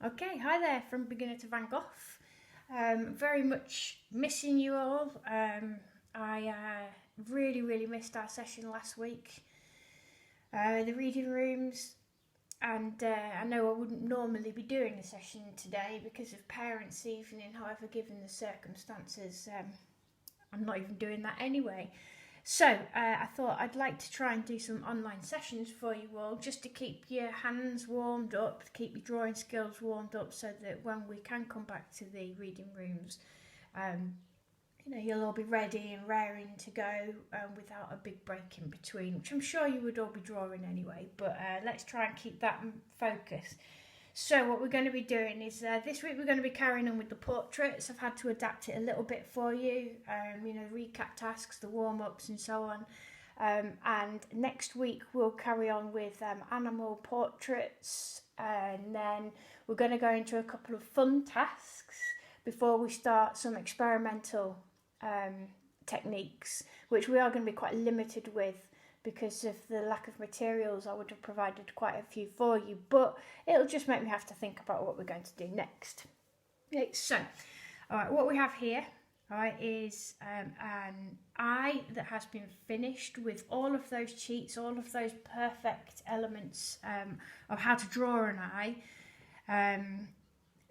Okay, hi there from Beginner to Van Gogh. Very much missing you all. I really missed our session last week, the reading rooms, and I know I wouldn't normally be doing a session today because of parents' evening. However, given the circumstances, I'm not even doing that anyway. So I thought I'd like to try and do some online sessions for you all, just to keep your hands warmed up, to keep your drawing skills warmed up, so that when we can come back to the reading rooms, um, you'll all be ready and raring to go without a big break in between, which I'm sure you would all be drawing anyway. But let's try and keep that focus. So what we're going to be doing is this week we're going to be carrying on with the portraits. I've had to adapt it a little bit for you, recap tasks, the warm-ups and so on. And next week we'll carry on with animal portraits, and then we're going to go into a couple of fun tasks before we start some experimental techniques, which we are going to be quite limited with because of the lack of materials. I would have provided quite a few for you, but it'll just make me have to think about what we're going to do next. Okay, so, all right, what we have here, all right, is an eye that has been finished with all of those cheats, all of those perfect elements of how to draw an eye.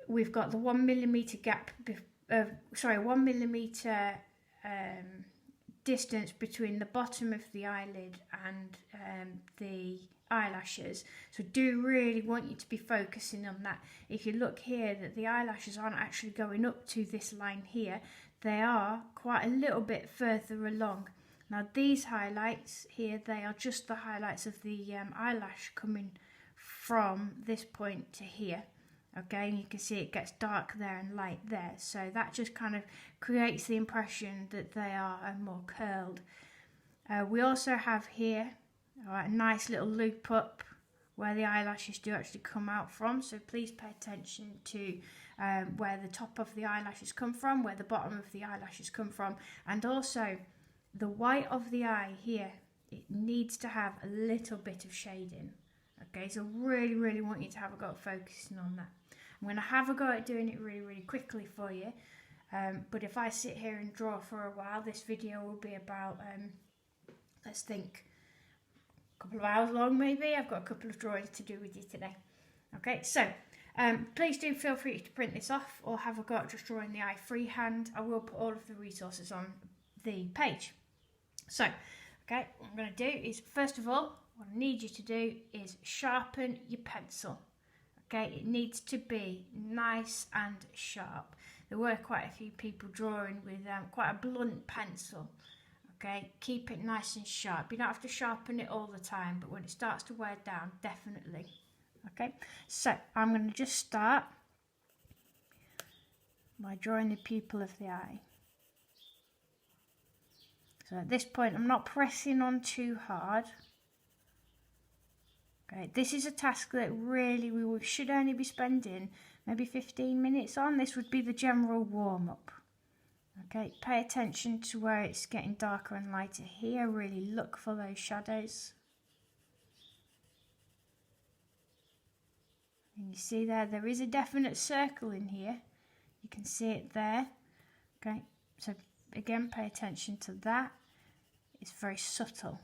We've got the 1mm gap, 1mm distance between the bottom of the eyelid and the eyelashes. So do really want you to be focusing on that. If you look here, that the eyelashes aren't actually going up to this line here, they are quite a little bit further along. Now these highlights here, they are just the highlights of the eyelash coming from this point to here. Okay, and you can see it gets dark there and light there, so that just kind of creates the impression that they are more curled. We also have here a nice little loop up where the eyelashes do actually come out from, so please pay attention to where the top of the eyelashes come from, where the bottom of the eyelashes come from, and also the white of the eye here, it needs to have a little bit of shading. Okay, so really want you to have a go at focusing on that. I'm going to have a go at doing it really quickly for you, but if I sit here and draw for a while, this video will be about, let's think, a couple of hours long maybe. I've got a couple of drawings to do with you today. Okay, so please do feel free to print this off or have a go at just drawing the eye freehand. I will put all of the resources on the page. So, okay, what I'm going to do is, first of all, what I need you to do is sharpen your pencil. Okay, it needs to be nice and sharp. There were quite a few people drawing with quite a blunt pencil. Okay, keep it nice and sharp. You don't have to sharpen it all the time, but when it starts to wear down, definitely. Okay, so I'm going to just start by drawing the pupil of the eye. So at this point, I'm not pressing on too hard. Okay, this is a task that really we should only be spending maybe 15 minutes on. This would be the general warm-up. Okay, pay attention to where it's getting darker and lighter here. Really look for those shadows. And you see there is a definite circle in here. You can see it there. Okay, so again, pay attention to that. It's very subtle.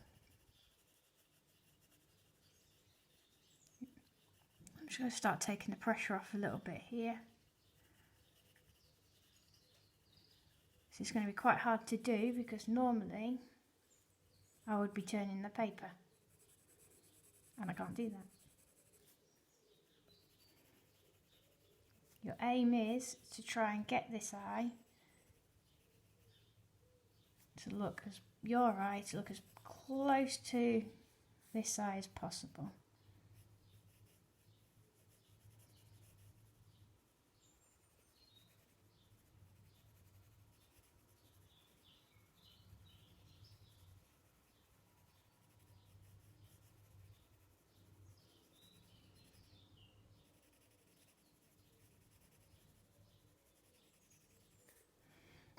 I'm just going to start taking the pressure off a little bit here. This is going to be quite hard to do because normally I would be turning the paper, and I can't do that. Your aim is to try and get this eye to look as close to this eye as possible.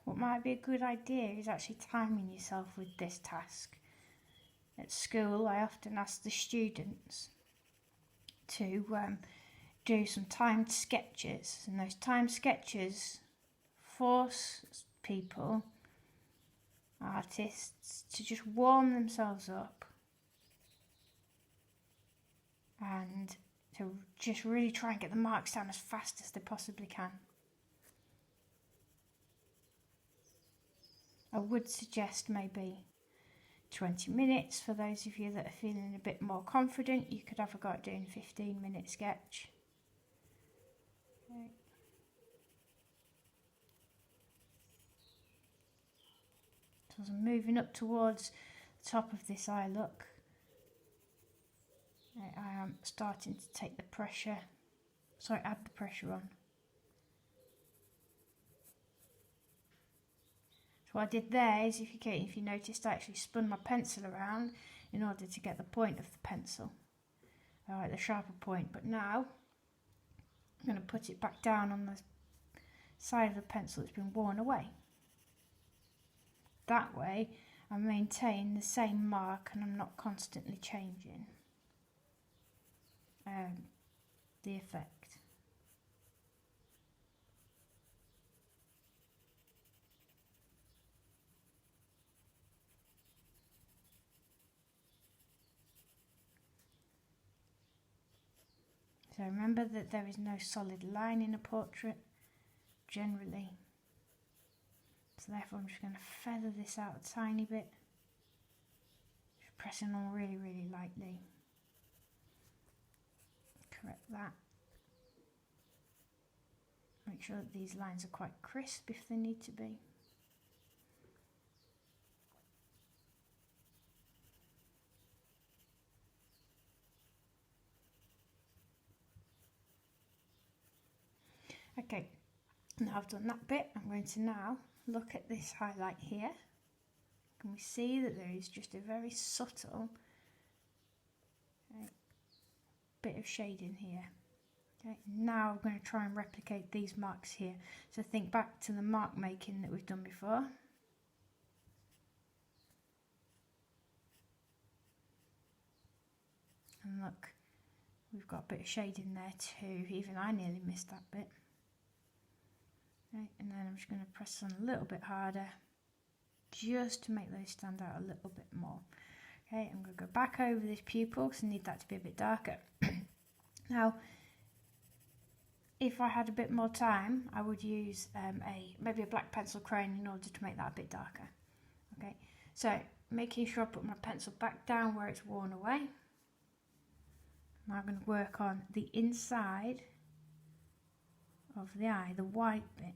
What might be a good idea is actually timing yourself with this task. At school, I often ask the students to do some timed sketches, and those timed sketches force people, artists, to just warm themselves up and to just really try and get the marks down as fast as they possibly can. I would suggest maybe 20 minutes for those of you that are feeling a bit more confident. You could have a go at doing a 15-minute sketch. Okay. So as I'm moving up towards the top of this eye look, I am starting to take the pressure, add the pressure on. So what I did there is, if you noticed, I actually spun my pencil around in order to get the point of the pencil, the sharper point. But now I'm going to put it back down on the side of the pencil that's been worn away. That way I maintain the same mark and I'm not constantly changing the effect. So remember that there is no solid line in a portrait generally. So therefore I'm just going to feather this out a tiny bit. Just pressing on really, really lightly. Correct that. Make sure that these lines are quite crisp if they need to be. Okay, now I've done that bit, I'm going to now look at this highlight here. Can we see that there is just a very subtle bit of shading here? Okay, now I'm going to try and replicate these marks here. So think back to the mark making that we've done before. And look, we've got a bit of shading there too, even I nearly missed that bit. Okay, and then I'm just going to press on a little bit harder just to make those stand out a little bit more. Okay, I'm going to go back over this pupil because I need that to be a bit darker. Now, if I had a bit more time, I would use maybe a black pencil crayon in order to make that a bit darker. Okay, so making sure I put my pencil back down where it's worn away. Now I'm going to work on the inside of the eye, the white bit.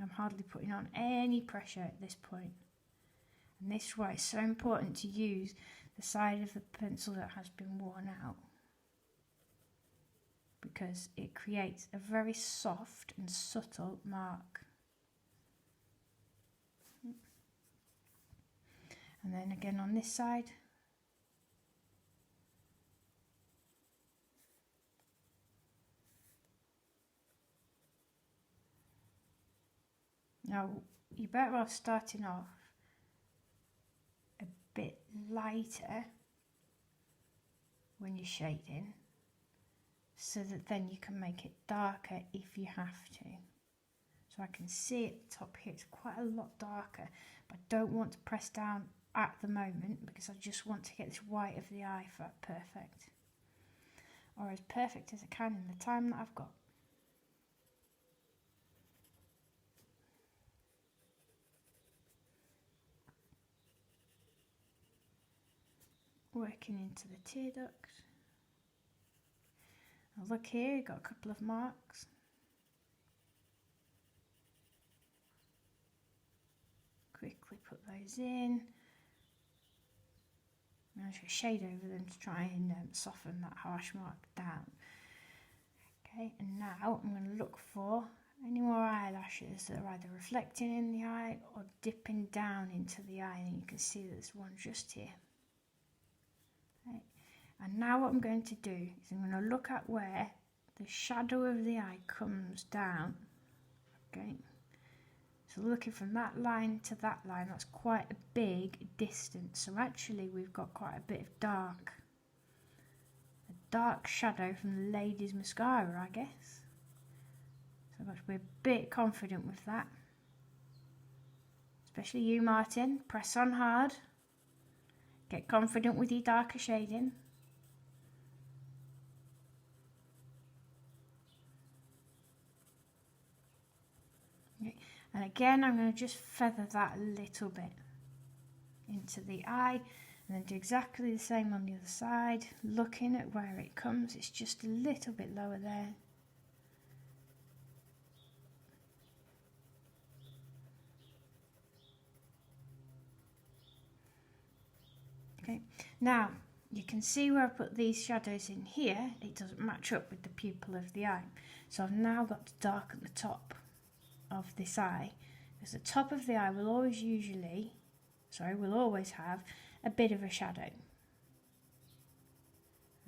I'm hardly putting on any pressure at this point. And this is why it's so important to use the side of the pencil that has been worn out, because it creates a very soft and subtle mark. And then again on this side. Now, you're better off starting off a bit lighter when you're shading, so that then you can make it darker if you have to. So I can see at the top here it's quite a lot darker, but I don't want to press down at the moment because I just want to get this white of the eye perfect, or as perfect as I can in the time that I've got. Working into the tear duct. Now look here, you've got a couple of marks. Quickly put those in. I'm just going to shade over them to try and soften that harsh mark down. Okay, and now I'm going to look for any more eyelashes that are either reflecting in the eye or dipping down into the eye, and you can see that there's one just here. Okay. And now what I'm going to do is I'm going to look at where the shadow of the eye comes down. Okay, so looking from that line to that line, that's quite a big distance. So actually we've got quite a bit of dark dark shadow from the lady's mascara, I guess. So I've got to be a bit confident with that. Especially you, Martin. Press on hard. Get confident with your darker shading. Okay. And again, I'm going to just feather that a little bit into the eye, and then do exactly the same on the other side, looking at where it comes. It's just a little bit lower there. Okay, now you can see where I put these shadows in here, it doesn't match up with the pupil of the eye. So I've now got to darken the top of this eye, because the top of the eye will always have a bit of a shadow.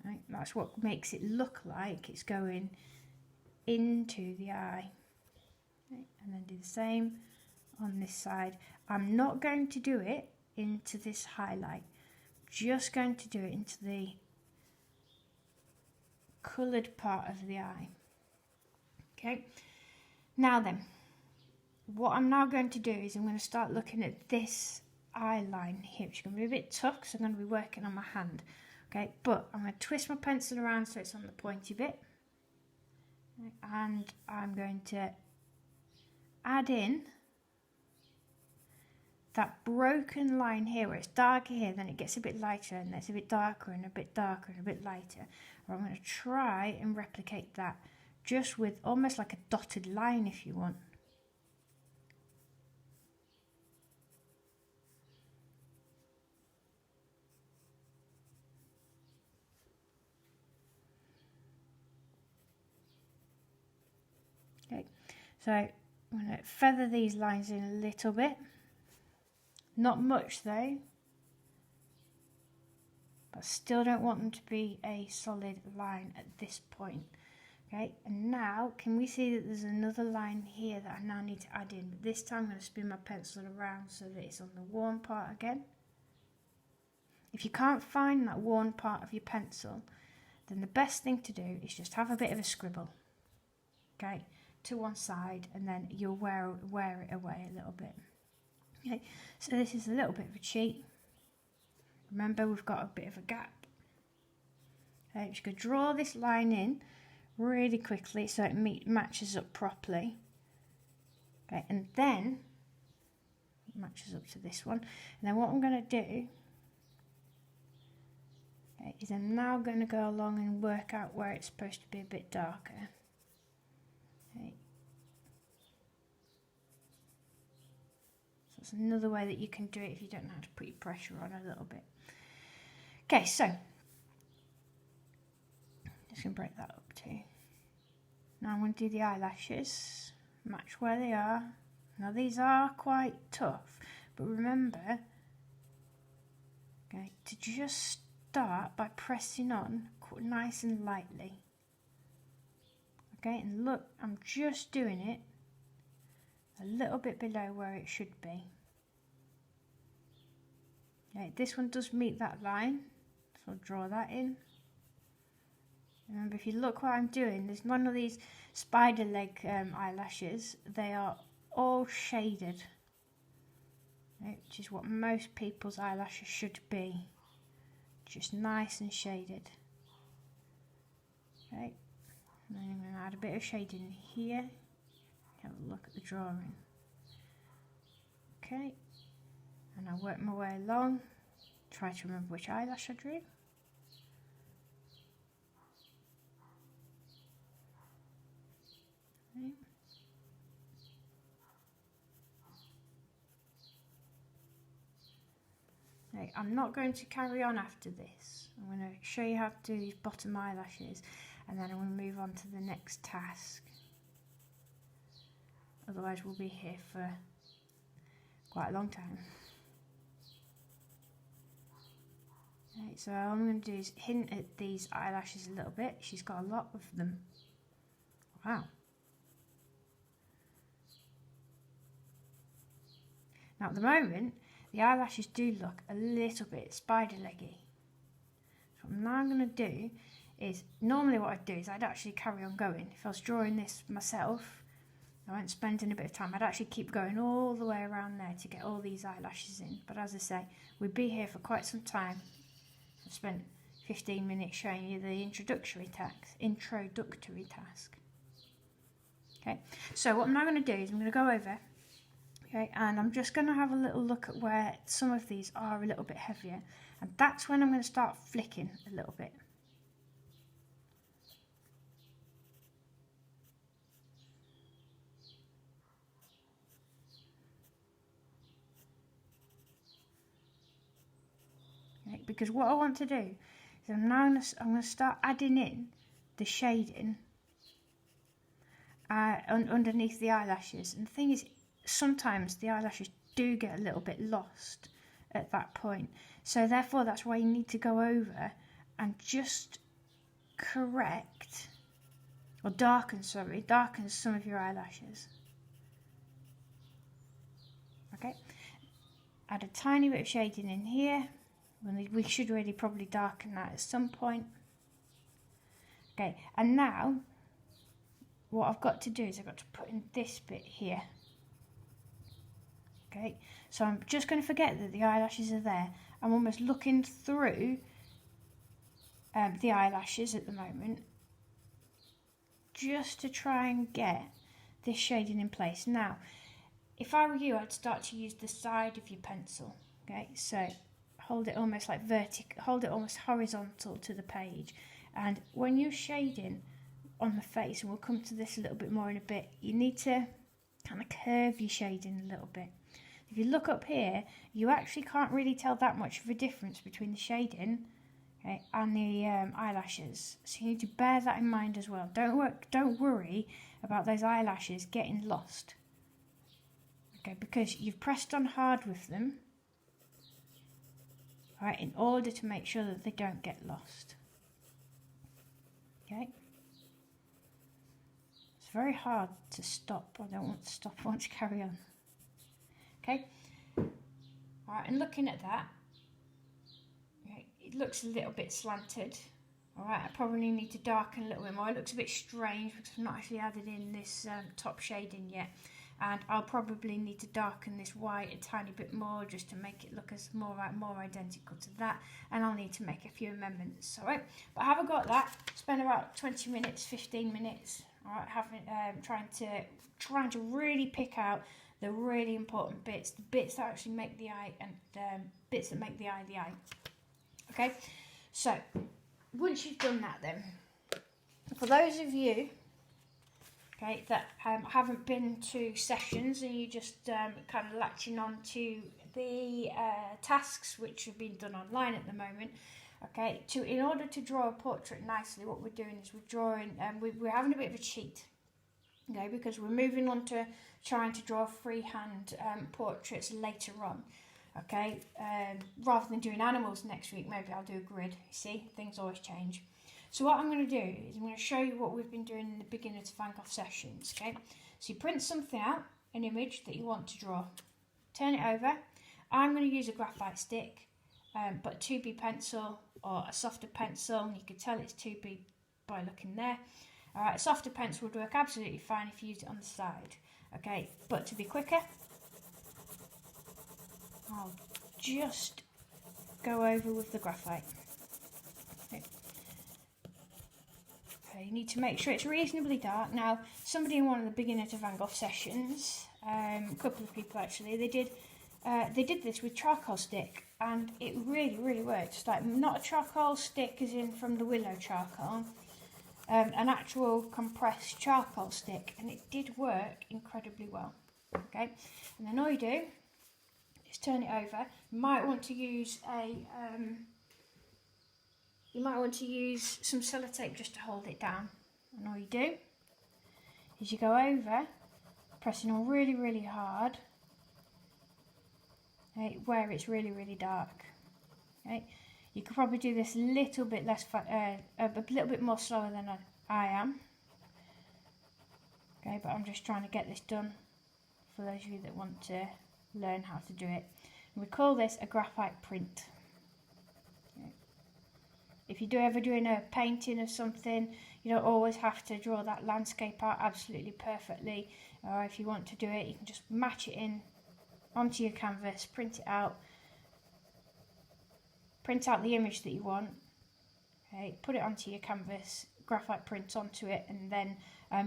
Right, that's what makes it look like it's going into the eye. Okay, and then do the same on this side. I'm not going to do it into this highlight, just going to do it into the coloured part of the eye. Okay, now then, what I'm now going to do is I'm going to start looking at this eye line here, which is going to be a bit tough because I'm going to be working on my hand. Okay, but I'm going to twist my pencil around so it's on the pointy bit, and I'm going to add in that broken line here where it's darker here, then it gets a bit lighter, and then it's a bit darker and a bit darker and a bit lighter. I'm going to try and replicate that just with almost like a dotted line if you want. Okay, so I'm going to feather these lines in a little bit. Not much though, but still don't want them to be a solid line at this point. Okay, and now can we see that there's another line here that I now need to add in, but this time I'm going to spin my pencil around so that it's on the worn part again. If you can't find that worn part of your pencil, then the best thing to do is just have a bit of a scribble, okay, to one side, and then you'll wear it away a little bit. Okay, so this is a little bit of a cheat. Remember, we've got a bit of a gap. Okay, I'm just going to draw this line in really quickly so it matches up properly. Okay, and then it matches up to this one. And then what I'm going to do, okay, is I'm now going to go along and work out where it's supposed to be a bit darker. Okay. That's another way that you can do it if you don't know how to put your pressure on a little bit. Okay, so just going to break that up too. Now I'm going to do the eyelashes, match where they are. Now these are quite tough, but remember, okay, to just start by pressing on nice and lightly. Okay, and look, I'm just doing it a little bit below where it should be. Okay, this one does meet that line, so I'll draw that in. Remember, if you look what I'm doing, there's none of these spider leg eyelashes. They are all shaded, okay, which is what most people's eyelashes should be. Just nice and shaded. Okay, and then I'm going to add a bit of shading here. Have a look at the drawing. Okay, and I'll work my way along. Try to remember which eyelash I drew. Okay. Okay, I'm not going to carry on after this. I'm going to show you how to do these bottom eyelashes, and then I'm going to move on to the next task. Otherwise we'll be here for quite a long time. Okay, so all I'm going to do is hint at these eyelashes a little bit. She's got a lot of them. Wow. Now at the moment, the eyelashes do look a little bit spider leggy. So what I'm now going to do is normally what I'd do is I'd actually carry on going. If I was drawing this myself, I wasn't spending a bit of time, I'd actually keep going all the way around there to get all these eyelashes in. But as I say, we'd be here for quite some time. I've spent 15 minutes showing you the introductory task. Okay, so what I'm now going to do is I'm going to go over, okay, and I'm just going to have a little look at where some of these are a little bit heavier, and that's when I'm going to start flicking a little bit. Okay, because what I want to do is I'm going to start adding in the shading underneath the eyelashes. And the thing is, sometimes the eyelashes do get a little bit lost at that point. So therefore, that's why you need to go over and just correct, or darken some of your eyelashes. Okay, add a tiny bit of shading in here. We should really probably darken that at some point. Okay, and now what I've got to do is I've got to put in this bit here. Okay, so I'm just going to forget that the eyelashes are there. I'm almost looking through the eyelashes at the moment, just to try and get this shading in place. Now, if I were you, I'd start to use the side of your pencil. Okay, so hold it almost like vertical, hold it almost horizontal to the page, and when you're shading on the face, and we'll come to this a little bit more in a bit, you need to kind of curve your shading a little bit. If you look up here, you actually can't really tell that much of a difference between the shading, okay, and the eyelashes. So you need to bear that in mind as well. Don't worry about those eyelashes getting lost, okay, because you've pressed on hard with them, right, in order to make sure that they don't get lost. Okay. It's very hard to stop. I don't want to stop. I want to carry on. Okay. Alright, and looking at that, okay, it looks a little bit slanted. Alright, I probably need to darken a little bit more. It looks a bit strange because I've not actually added in this top shading yet. And I'll probably need to darken this white a tiny bit more just to make it look as more identical to that. And I'll need to make a few amendments. Alright, but I haven't got that. Spend about 20 minutes, 15 minutes. Alright, trying to really pick out the really important bits, the bits that actually make the eye, and bits that make the eye the eye. Okay, so once you've done that, then for those of you, okay, that haven't been to sessions and you just kind of latching on to the tasks which have been done online at the moment, okay, in order to draw a portrait nicely, what we're doing is we're drawing, we're having a bit of a cheat, okay, because we're moving on to trying to draw freehand portraits later on, okay, rather than doing animals next week. Maybe I'll do a grid. You see, things always change. So what I'm going to do is I'm going to show you what we've been doing in the beginner to Van Gogh sessions, okay. So you print something out, an image that you want to draw, turn it over. I'm going to use a graphite stick, but a 2B pencil or a softer pencil, and you can tell it's 2B by looking there. Alright, a softer pencil would work absolutely fine if you use it on the side. Okay, but to be quicker, I'll just go over with the graphite. Okay. Okay, you need to make sure it's reasonably dark. Now, somebody in one of the beginner to Van Gogh sessions, a couple of people actually, they did this with charcoal stick, and it really, really worked. It's like not a charcoal stick as in from the willow charcoal, an actual compressed charcoal stick, and it did work incredibly well. Okay, and then all you do is turn it over. You might want to use some sellotape just to hold it down, and all you do is you go over, pressing on really, really hard, okay, where it's really, really dark. Okay. You could probably do this a little bit less, a little bit more slower than I am. Okay, but I'm just trying to get this done for those of you that want to learn how to do it. And we call this a graphite print. Okay. If you're ever doing a painting of something, you don't always have to draw that landscape out absolutely perfectly. Or if you want to do it, you can just match it in onto your canvas, print it out, print out the image that you want, okay, put it onto your canvas, graphite print onto it, and then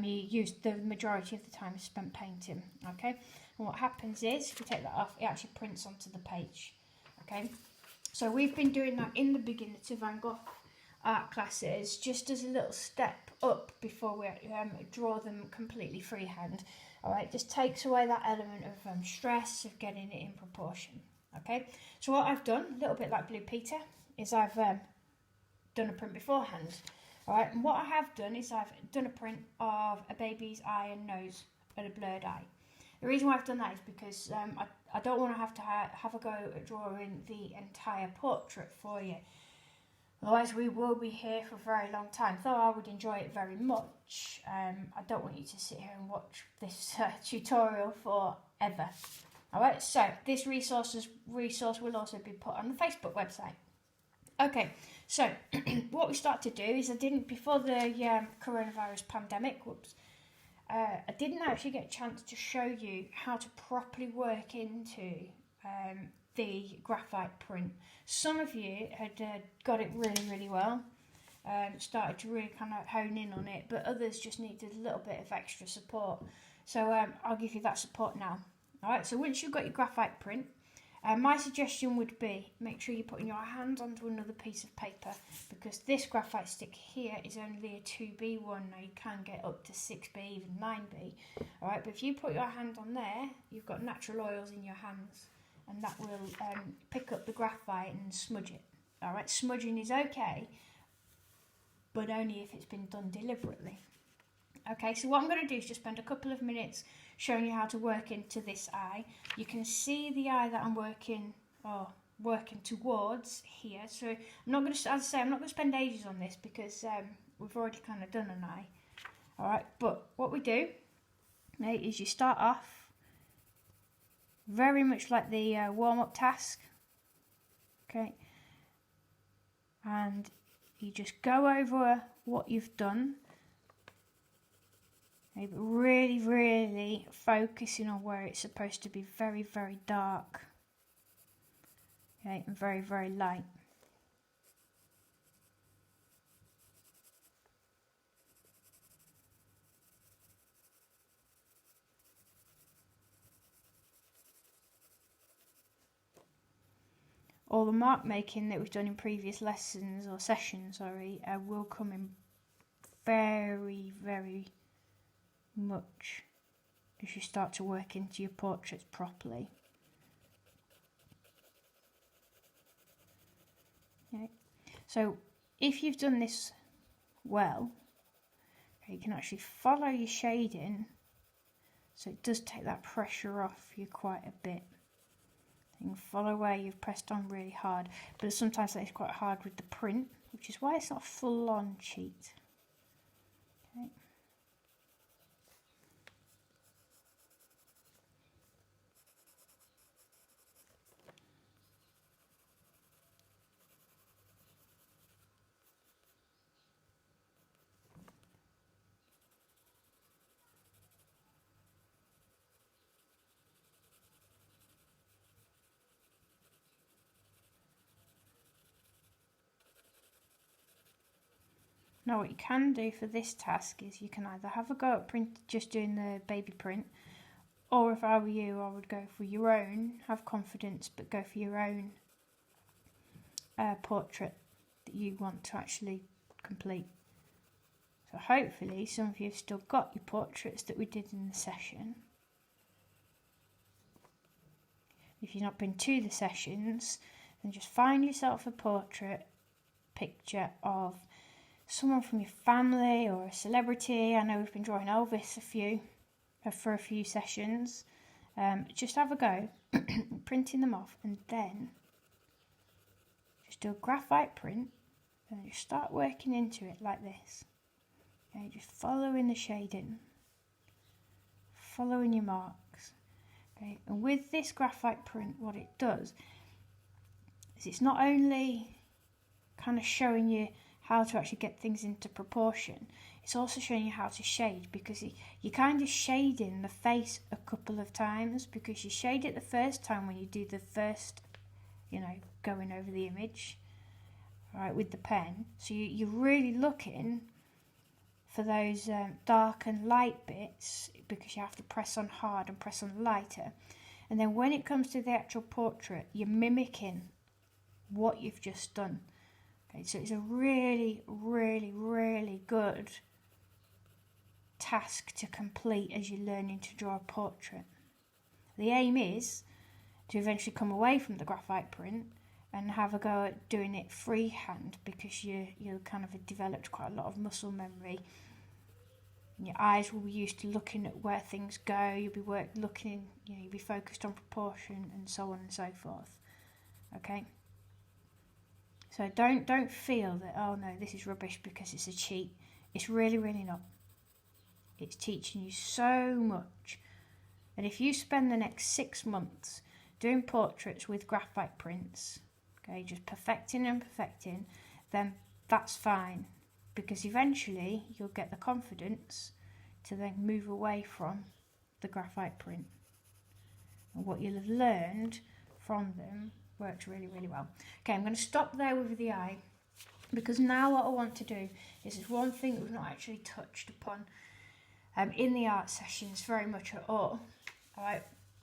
you use the majority of the time spent painting, okay? And what happens is, if you take that off, it actually prints onto the page, okay? So we've been doing that in the beginner to Van Gogh art classes, just as a little step up before we draw them completely freehand. All right, just takes away that element of stress of getting it in proportion. Okay, so what I've done, a little bit like Blue Peter, is I've done a print beforehand. All right, and what I have done is I've done a print of a baby's eye and nose and a blurred eye. The reason why I've done that is because I don't want to have a go at drawing the entire portrait for you. Otherwise we will be here for a very long time, though I would enjoy it very much. I don't want you to sit here and watch this tutorial forever. Alright, so this resource will also be put on the Facebook website. Okay, so what we start to do is before the coronavirus pandemic, I didn't actually get a chance to show you how to properly work into the graphite print. Some of you had got it really, really well, started to really kind of hone in on it, but others just needed a little bit of extra support. So I'll give you that support now. Alright, so once you've got your graphite print, my suggestion would be make sure you're putting your hand onto another piece of paper, because this graphite stick here is only a 2B one. Now you can get up to 6B, even 9B. Alright, but if you put your hand on there, you've got natural oils in your hands, and that will pick up the graphite and smudge it. Alright, smudging is okay, but only if it's been done deliberately. Okay, so what I'm going to do is just spend a couple of minutes showing you how to work into this eye. You can see the eye that I'm working towards here. So I'm not going to, as I say, I'm not going to spend ages on this because we've already kind of done an eye. All right, but what we do is you start off very much like the warm-up task. Okay, and you just go over what you've done. Okay, but really, really focusing on where it's supposed to be very, very dark. Okay, and very, very light. All the mark making that we've done in previous lessons or sessions, will come in very, very much as you start to work into your portraits properly. Okay. So if you've done this well, okay, you can actually follow your shading, so it does take that pressure off you quite a bit. You can follow where you've pressed on really hard, but sometimes that is quite hard with the print, which is why it's not a full-on cheat. Okay. Now what you can do for this task is you can either have a go at just doing the baby print, or if I were you, I would go for your own, have confidence, but go for your own portrait that you want to actually complete. So hopefully some of you have still got your portraits that we did in the session. If you've not been to the sessions, then just find yourself a portrait picture of someone from your family or a celebrity. I know we've been drawing Elvis for a few sessions. Just have a go printing them off, and then just do a graphite print and just start working into it like this. Okay, just following the shading, following your marks. Okay, and with this graphite print, what it does is it's not only kind of showing you how to actually get things into proportion. It's also showing you how to shade, because you're kind of shading the face a couple of times, because you shade it the first time when you do the first, going over the image, right, with the pen. So you're really looking for those dark and light bits, because you have to press on hard and press on lighter. And then when it comes to the actual portrait, you're mimicking what you've just done. Okay, so it's a really, really, really good task to complete as you're learning to draw a portrait. The aim is to eventually come away from the graphite print and have a go at doing it freehand, because you kind of developed quite a lot of muscle memory. And your eyes will be used to looking at where things go. You'll be looking, you'll be focused on proportion and so on and so forth. Okay. So don't feel that, oh no, this is rubbish because it's a cheat. It's really, really not. It's teaching you so much. And if you spend the next 6 months doing portraits with graphite prints, okay, just perfecting and perfecting, then that's fine, because eventually you'll get the confidence to then move away from the graphite print. And what you'll have learned from them works really, really well. Okay, I'm going to stop there with the eye, because now what I want to do is there's one thing that we've not actually touched upon in the art sessions very much at all right,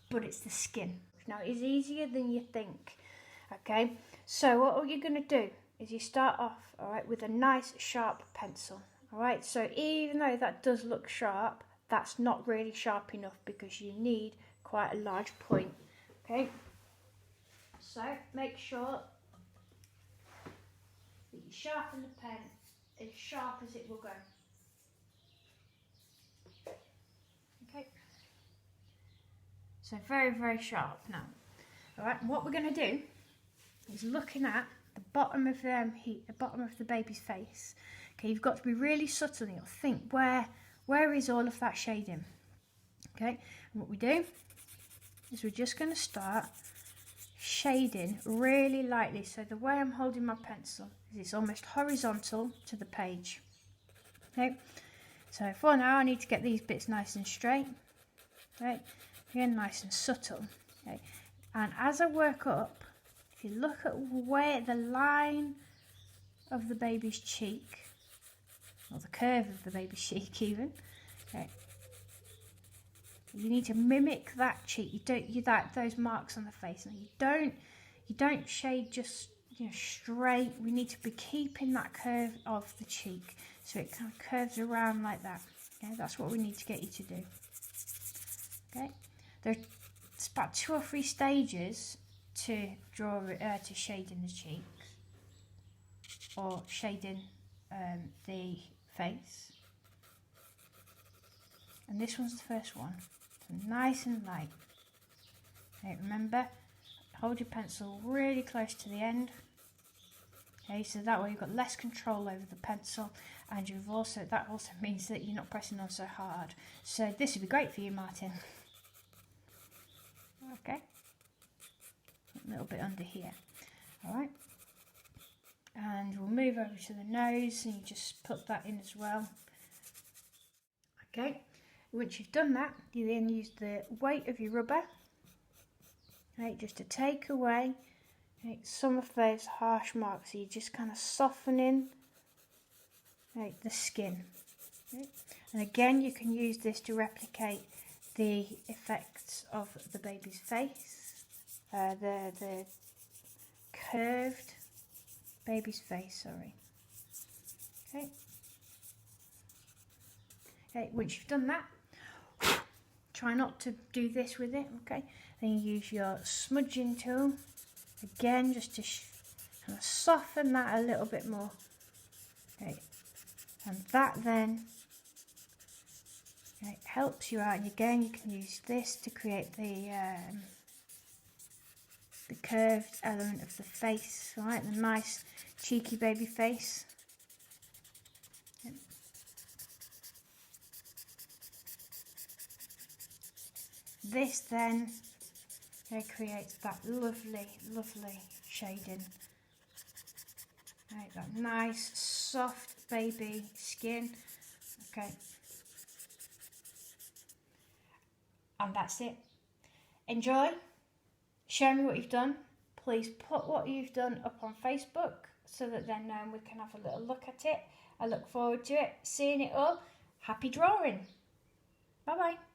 but it's the skin. Now, it's easier than you think. Okay, so what you're going to do is you start off, all right, with a nice sharp pencil. All right, so even though that does look sharp, that's not really sharp enough, because you need quite a large point. Okay, so make sure that you sharpen the pen as sharp as it will go. Okay, so very, very sharp now. All right, what we're going to do is looking at the bottom of the bottom of the baby's face. Okay, you've got to be really subtle. You'll think, where is all of that shading? Okay, and what we do is we're just going to start shading really lightly. So the way I'm holding my pencil is it's almost horizontal to the page. Okay, so for now I need to get these bits nice and straight. Okay, again, nice and subtle. Okay, and as I work up, if you look at where the line of the baby's cheek, or the curve of the baby's cheek even, okay, you need to mimic that cheek. You don't those marks on the face. And you don't shade just straight. We need to be keeping that curve of the cheek, so it kind of curves around like that. Okay, that's what we need to get you to do. Okay, there's about 2 or 3 stages to draw to shading the cheeks or shading the face, and this one's the first one. So nice and light. Okay, remember, hold your pencil really close to the end. Okay, so that way you've got less control over the pencil, and that also means that you're not pressing on so hard. So this would be great for you, Martin. Okay, a little bit under here. All right, and we'll move over to the nose, and you just put that in as well. Okay, once you've done that, you then use the weight of your rubber, right, just to take away some of those harsh marks. So you're just kind of softening the skin. Okay. And again, you can use this to replicate the effects of the baby's face, the curved baby's face, sorry. Okay. Okay, once you've done that, try not to do this with it, okay? Then you use your smudging tool, again, just to kind of soften that a little bit more. Okay, and that then helps you out. And again, you can use this to create the curved element of the face, right? The nice cheeky baby face. Yep. This then creates that lovely, lovely shading Right, that nice, soft baby skin. Okay. And that's it. Enjoy. Show me what you've done. Please put what you've done up on Facebook so that then we can have a little look at it. I look forward to it, seeing it all. Happy drawing. Bye bye.